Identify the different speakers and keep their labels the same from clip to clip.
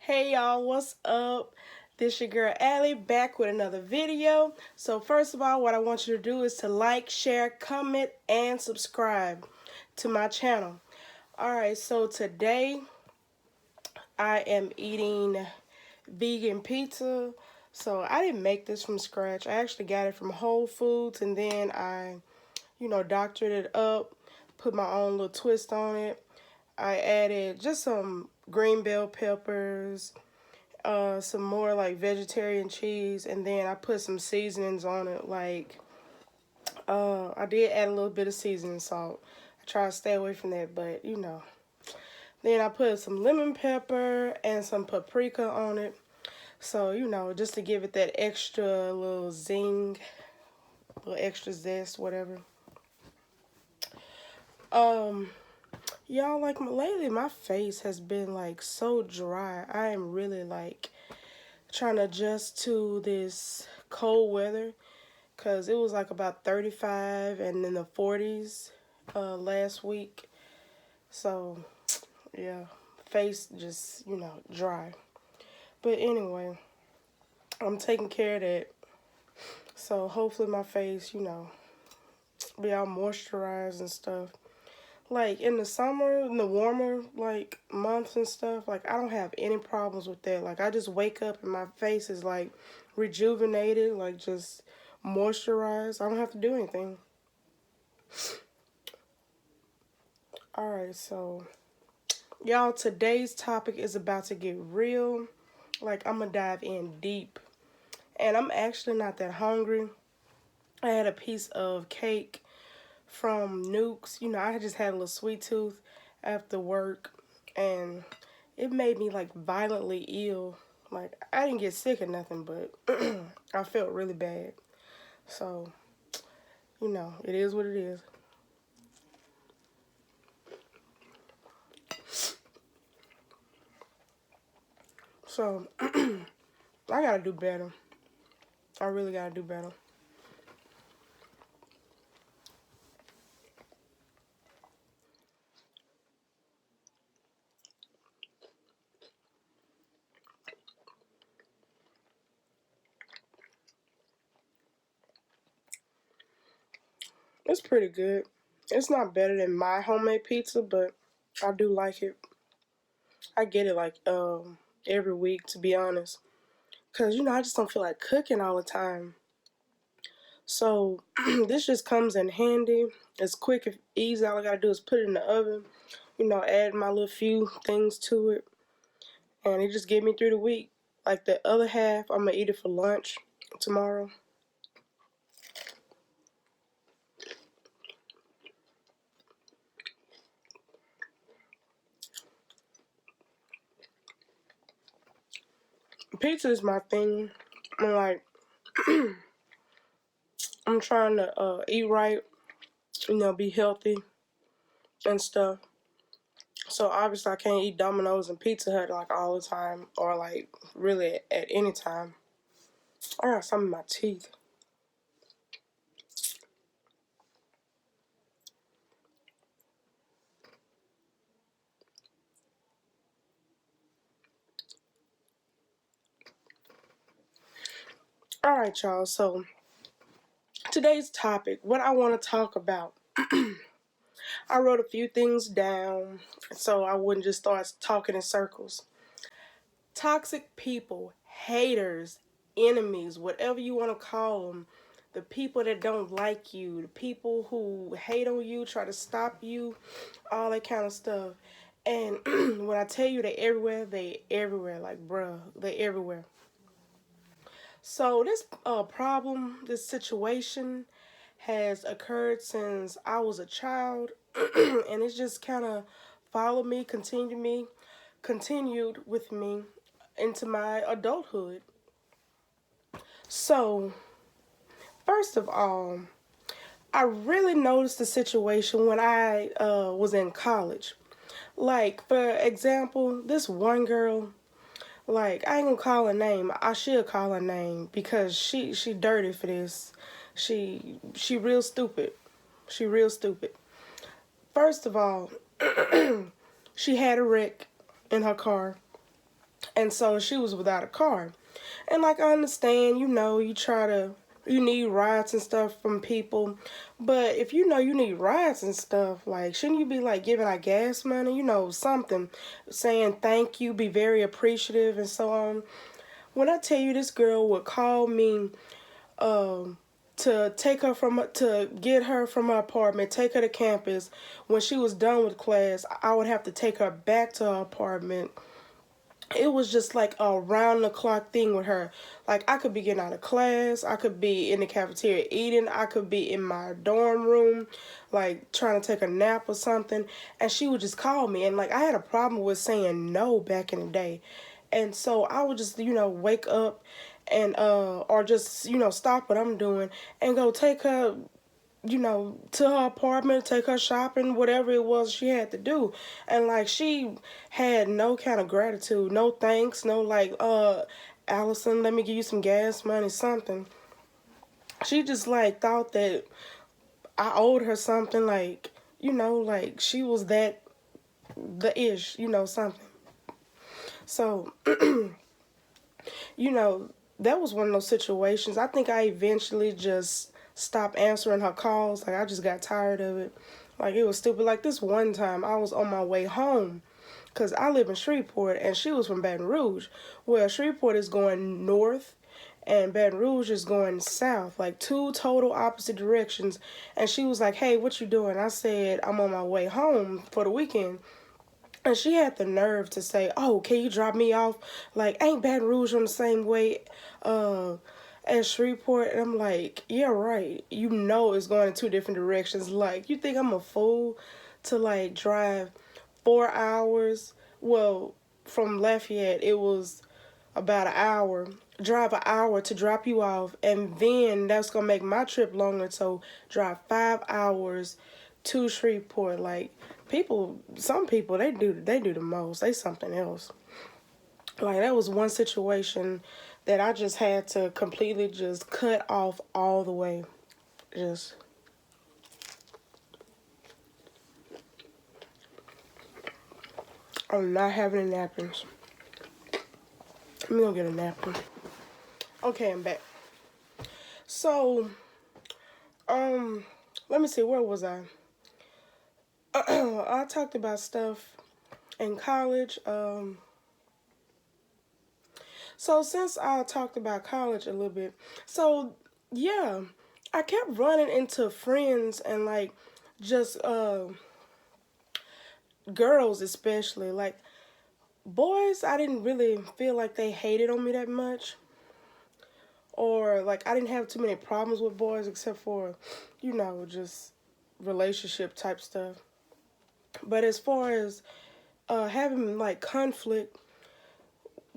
Speaker 1: Hey y'all, what's up? This your girl Allie back with another video. So first of all, what I want you to do is to like, share, comment, and subscribe to my channel. Alright, so today I am eating vegan pizza. So I didn't make this from scratch. I actually got it from Whole Foods and then I, doctored it up, put my own little twist on it. I added just some green bell peppers, some more like vegetarian cheese, and then I put some seasonings on it. Like I did add a little bit of seasoning salt. I try to stay away from that, but Then I put some lemon pepper and some paprika on it. So just to give it that extra little zing, little extra zest, whatever. Um, y'all, like lately my face has been like so dry. I am really like trying to adjust to this cold weather because it was like about 35 and in the 40s last week. So yeah, face just dry. But anyway, I'm taking care of that. So hopefully my face be all moisturized and stuff. Like in the summer, in the warmer like months and stuff, like I don't have any problems with that. Like I just wake up and my face is like rejuvenated, like just moisturized. I don't have to do anything. Alright, so y'all, today's topic is about to get real. Like I'm gonna dive in deep. And I'm actually not that hungry. I had a piece of cake from Nukes. I just had a little sweet tooth after work and it made me like violently ill. Like I didn't get sick or nothing, but I felt really bad. So, it is what it is. So, I gotta do better. I really gotta do better. It's pretty good. It's not better than my homemade pizza, but I do like it. I get it like every week, to be honest. Cause I just don't feel like cooking all the time. So this just comes in handy. It's quick and easy. All I gotta do is put it in the oven. Add my little few things to it, and it just get me through the week. Like the other half, I'm gonna eat it for lunch tomorrow. Pizza is my thing. I'm like, I'm trying to eat right, be healthy and stuff. So obviously I can't eat Domino's and Pizza Hut like all the time or like really at any time. I got some in my teeth. Alright, y'all, so today's topic, what I want to talk about. I wrote a few things down so I wouldn't just start talking in circles. Toxic people, haters, enemies, whatever you want to call them, the people that don't like you, the people who hate on you, try to stop you, all that kind of stuff. And when I tell you they everywhere, like bruh, they everywhere. So this problem, this situation has occurred since I was a child, and it's just kind of followed me, continued with me into my adulthood. So, first of all, I really noticed the situation when I was in college. Like, for example, this one girl, like, I ain't gonna call her name. I should call her name because she dirty for this. She real stupid. She real stupid. First of all, she had a wreck in her car And so she was without a car. And like I understand, you need rides and stuff from people. But if you know you need rides and stuff, like shouldn't you be like giving out gas money, something, saying thank you, be very appreciative and so on. When I tell you this girl would call me to get her from her apartment, take her to campus. When she was done with class, I would have to take her back to her apartment. It was just like a round the clock thing with her. Like I could be getting out of class, I could be in the cafeteria eating, I could be in my dorm room, like trying to take a nap or something, and she would just call me. And like I had a problem with saying no back in the day, and so I would just wake up and or just stop what I'm doing and go take her to her apartment, take her shopping, whatever it was she had to do. And like she had no kind of gratitude, no thanks, no like, Allison, let me give you some gas money, something. She just like thought that I owed her something, like, like she was the ish, something. So, you know, that was one of those situations. I think I eventually just stopped answering her calls. Like, I just got tired of it. Like, it was stupid. Like, this one time, I was on my way home because I live in Shreveport and she was from Baton Rouge. Well, Shreveport is going north and Baton Rouge is going south, like two total opposite directions. And she was like, hey, what you doing? I said, I'm on my way home for the weekend. And she had the nerve to say, oh, can you drop me off? Like, ain't Baton Rouge on the same way as Shreveport? And I'm like, yeah, right. You know it's going in two different directions. Like, you think I'm a fool to, like, drive 4 hours? Well, from Lafayette, it was about an hour. Drive an hour to drop you off. And then that's going to make my trip longer. So drive 5 hours to Shreveport. Like, some people, they do the most. They something else. Like, that was one situation that I just had to completely just cut off all the way. Just, I'm not having any napkins. I'm gonna get a napkin. Okay, I'm back. So, let me see, where was I? I talked about stuff in college. So since I talked about college a little bit, so yeah, I kept running into friends and like just girls especially. Like boys, I didn't really feel like they hated on me that much. Or like I didn't have too many problems with boys except for, just relationship type stuff. But as far as having like conflict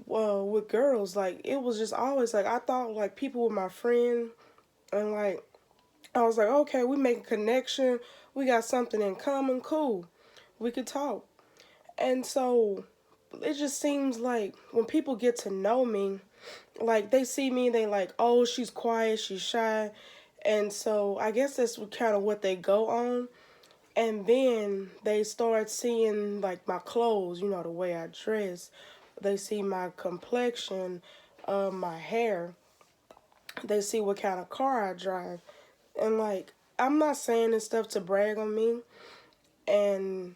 Speaker 1: with girls, like it was just always like I thought like people were my friend, and like I was like, okay, we make a connection, we got something in common, cool, we could talk. And so it just seems like when people get to know me, like they see me, they like, oh, she's quiet, she's shy, and so I guess that's kind of what they go on. And then they start seeing like my clothes, the way I dress. They see my complexion, my hair. They see what kind of car I drive. And like, I'm not saying this stuff to brag on me and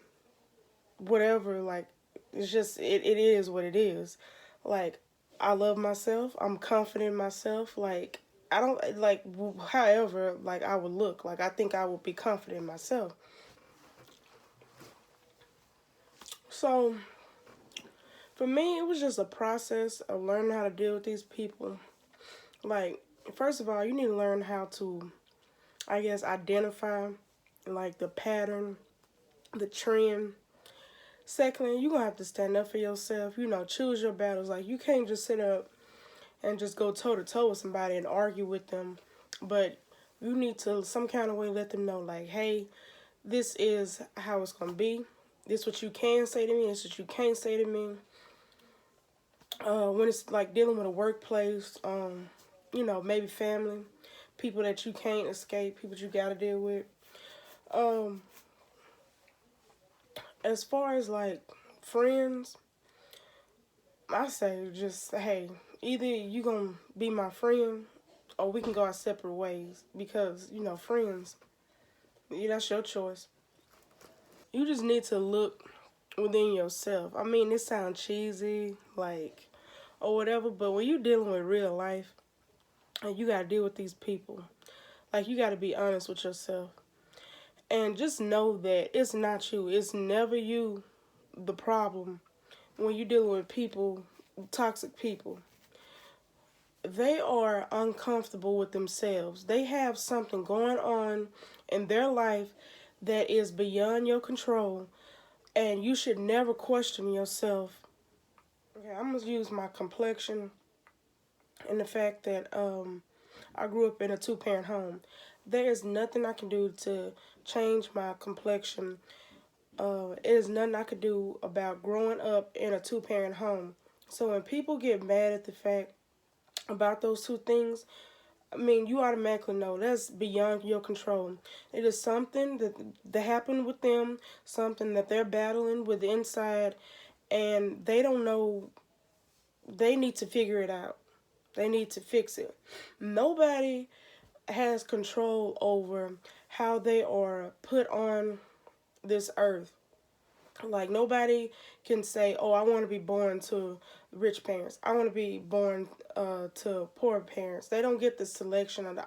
Speaker 1: whatever. Like, it's just, it is what it is. Like, I love myself. I'm confident in myself. Like, I don't, like, however, like, I would look. Like, I think I would be confident in myself. So, for me, it was just a process of learning how to deal with these people. Like, first of all, you need to learn how to, I guess, identify like the pattern, the trend. Secondly, you're gonna have to stand up for yourself, choose your battles. Like, you can't just sit up and just go toe to toe with somebody and argue with them. But you need to some kind of way let them know, like, hey, this is how it's gonna be. This is what you can say to me, this is what you can't say to me. When it's like dealing with a workplace, maybe family, people that you can't escape, people you gotta deal with. Um, as far as like friends, I say just, hey, either you gonna be my friend or we can go our separate ways because, friends, yeah, that's your choice. You just need to look within yourself. I mean, this sounds cheesy, like, or whatever, but when you're dealing with real life and you gotta deal with these people, like, you gotta be honest with yourself. And just know that it's not you. It's never you, the problem. When you're dealing with people, toxic people, they are uncomfortable with themselves. They have something going on in their life that is beyond your control, and you should never question yourself. Okay, I'm gonna use my complexion and the fact that I grew up in a two-parent home. There is nothing I can do to change my complexion. It is nothing I could do about growing up in a two-parent home. So when people get mad at the fact about those two things, I mean, you automatically know that's beyond your control. It is something that happened with them, something that they're battling with inside, and they don't know. They need to figure it out. They need to fix it. Nobody has control over how they are put on this earth. Like, nobody can say, "Oh, I want to be born to rich parents. I want to be born to poor parents." They don't get the selection of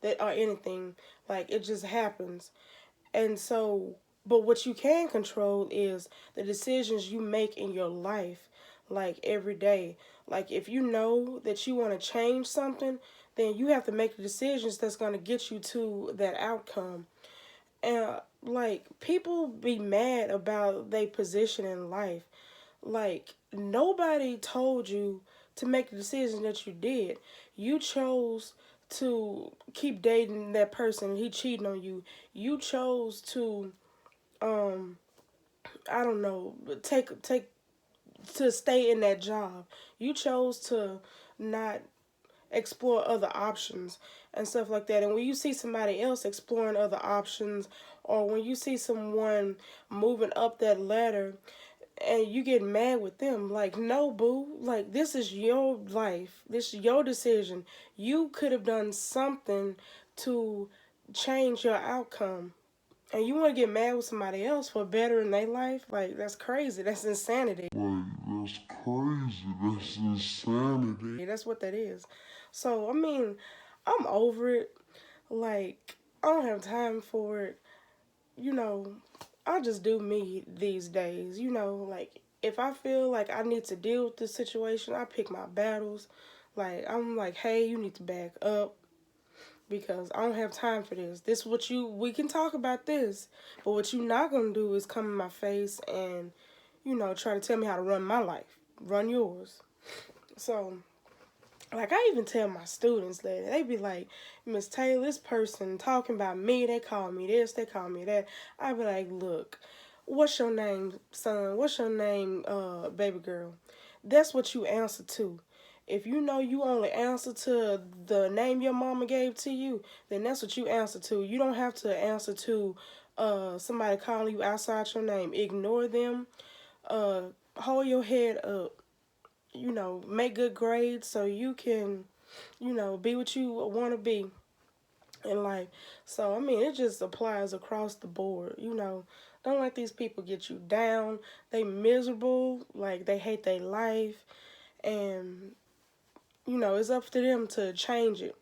Speaker 1: that or anything. Like, it just happens. And so, but what you can control is the decisions you make in your life, like every day. Like, if you know that you want to change something, then you have to make the decisions that's going to get you to that outcome. And like, people be mad about their position in life. Like, nobody told you to make the decision that you did. You chose to keep dating that person. He cheating on you. You chose to I don't know, take to stay in that job. You chose to not explore other options and stuff like that. And when you see somebody else exploring other options, or when you see someone moving up that ladder and you get mad with them, like, no, boo, like, this is your life, this is your decision. You could have done something to change your outcome, and you want to get mad with somebody else for bettering their life. Like, that's crazy. That's insanity. Like, that's crazy. That's insanity. That's what that is. So, I mean, I'm over it. Like, I don't have time for it. You know, I just do me these days. Like, if I feel like I need to deal with this situation, I pick my battles. Like, I'm like, hey, you need to back up because I don't have time for this. We can talk about this, but what you're not going to do is come in my face and, try to tell me how to run my life. Run yours. So, like, I even tell my students that. They be like, "Miss Taylor, this person talking about me, they call me this, they call me that." I be like, "Look, what's your name, son? What's your name, baby girl?" That's what you answer to. If you know you only answer to the name your mama gave to you, then that's what you answer to. You don't have to answer to somebody calling you outside your name. Ignore them. Hold your head up. Make good grades so you can, be what you want to be in life. So, I mean, it just applies across the board. Don't let these people get you down. They miserable, like, they hate their life, and, it's up to them to change it.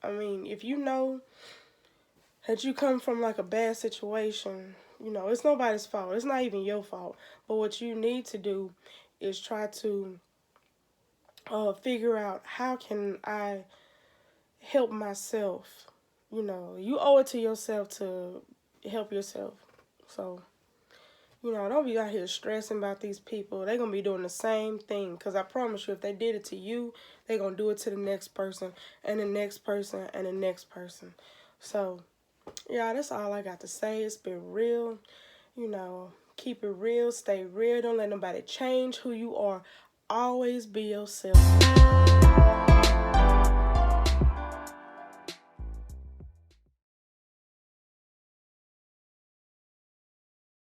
Speaker 1: I mean, if you know that you come from, like, a bad situation, it's nobody's fault. It's not even your fault. But what you need to do is try to figure out, how can I help myself. You owe it to yourself to help yourself. So, don't be out here stressing about these people. They're going to be doing the same thing. Because I promise you, if they did it to you, they're going to do it to the next person, and the next person, and the next person. So, yeah, that's all I got to say. It's been real. Keep it real. Stay real. Don't let nobody change who you are. Always be yourself.